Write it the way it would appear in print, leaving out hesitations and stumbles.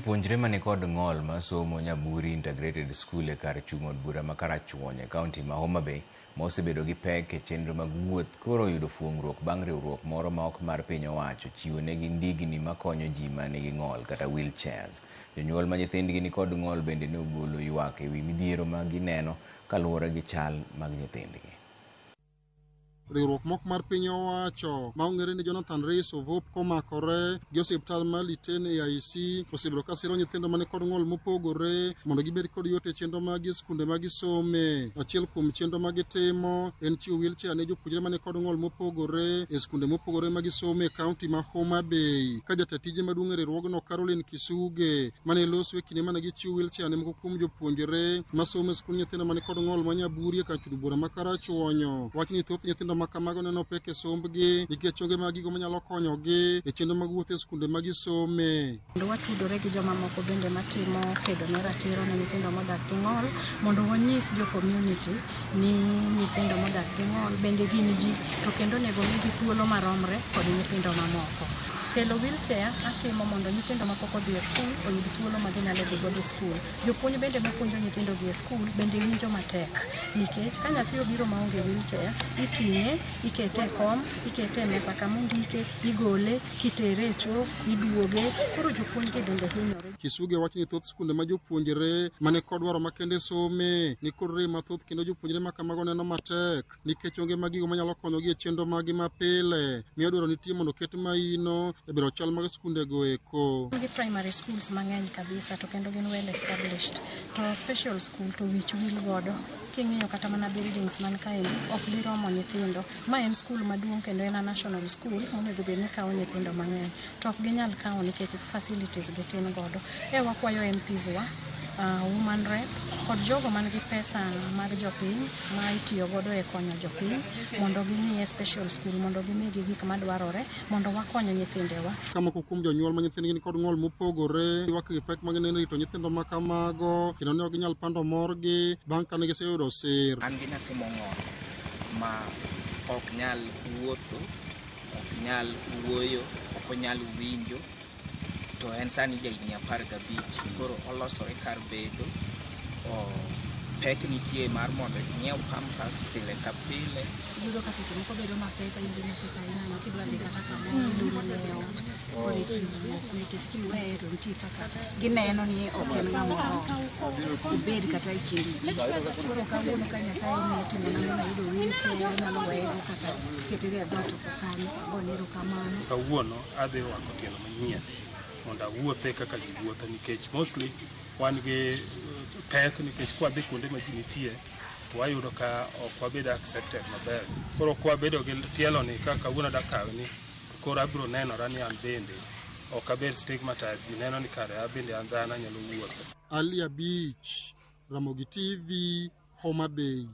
Jopuonjre mani kod ng'ol ma somo Nyaburi Integrated School e kar chung' od bura ma Karachuonyo e kaunti ma Homa Bay ma osebedo gi pek e chenro mag wuoth koro oyudo fuong'ruok bang' riwruok moro ma ok mar piny owacho chiwo negi ndigni makonyo ji ma nigi ng'ol kata wheelchairs. Jonyuol ma nyithindgi ni kod ng'ol bende ne ogolo ywak e wi midhiero ma gineno kaluwore gi chal mag nyithindgi. Riwruok mok mar piny owacho ma ong'ere ni Jonathan Reis Ovop komakore gi osiptal mar Liten AIC osebedo ka siro nyithindo mane kod ng'ol mopogore mondo gibed kod yot e chenro mag skunde ma gisome. Achiel kuom chenro ma gitimo en chiwo wheelchair ne jopuonjre mane kod ng'ol mopogore e skunde mopogore ma gisome e kaunti ma Homa Bay. Ka jatije maduong' e riwruogno Caroline Kisuge mane loso e kinde mane gichiwo wheelchair ne moko kuom jopuonjre ma somo e skund nyithindo mane kod ng'ol ma Nyaburi e kar chung' bura ma Karachuonyo wacho ni thoth nyithindo ma kamago neno pek e sombgi nikech onge mag gigo manyalo konyogi e chenro mag wuoth e skunde ma gisome. Mondo watudore gi joma moko bende matimo kedo ne ratiro ne nyithindo modak gi ng'ol mondo wanyis jo community ni nyithindo modak gi ng'ol bende gin ji to kendo onego migi thuolo maromre kod nyithindo mamoko. Kelo wheelchair atimo mondo nyithindo ma pok odhi e skul oyud thuolo ma ginyalo dhi godo e skul. Jopuonj bende mapuonjo nyithindo gi e skul bende winjo matek nikech ka nyathi obiro maonge wheelchair iting'e, ikete e kom, ikete e mesa kama ondike, igole, kitere e choo, iduoge, koro jopuonj gi bende hinyore. Kisuge wacho ni thoth skunde ma jopuonjre mane kod dwaro makende some ni kod rem mathoth kendo jopuonjre ma kamago neno matek nikech onge mag gigo manyalo konyogi e chenro magi mapile. Miyo dwaro nitie mondo ket maino e bero chal mag skunde go eko. Gi primary schools mang'eny kabisa to kendo gin well established. To special school to wich wil godo. King'iyo kata mana buildings man kaendi ok biromo nyithindo. Ma en skul maduong' kendo en a national school monego bed ni kawo nyithindo mang'eny. To ok ginyal kawo nikech facilities gitin godo. Wakwayo MPs wa, woman rep kod jogo man gi pesa mag jopiny ma itiyo godo e konyo jopiny mondo gimiye special school mondo gimigi gik madwarore mondo wakony nyithindewa. Kama kuom jonyuol ma nyithindgi ni kod ng'ol mopogore ywak gi pek magineno rito nyithindo ma kamago kendo ne ok ginyal pando morgi bang' kane giseyudo sir. An gi nyathi mong'ol ma ok nyal wuotho, ok nyal wuoyo, ok onyal winjo, to en sani jahigni 15 koro olosore kar bedo. Pek nitie mar mondo inyiew pampas pile ka pile. Yudo ka seche moko bedo mapek ahinya pek ahinya kidwa dhi kata kamoro iduro ne ot koro ichiwo nikech kiweye to nitie kaka gineno ni ok en ng'amoro ibed kata e kind ji. Koro kawuono ka Nyasaye omiye timo nang'o yudo wheelchair anyalo weyego kata ketego e dhot oko kanyo gonero kamano. Kawuono adhi rwako tielo manyien mondo awuothe kaka ji wuotho nikech mostly wan gi pek nikech kwa dhi kuonde ma ji nitie to wayudo ka ok wabed accepted maber. Koro kwa bedo gi tielo ni kaka kawuono dakawe ni koro abiro nenora ni an bende ok abed stigmatized. Ji neno ni kare abende an dhano anyalo wuotho. Ali Abich, Ramogi TV, Homa Bay.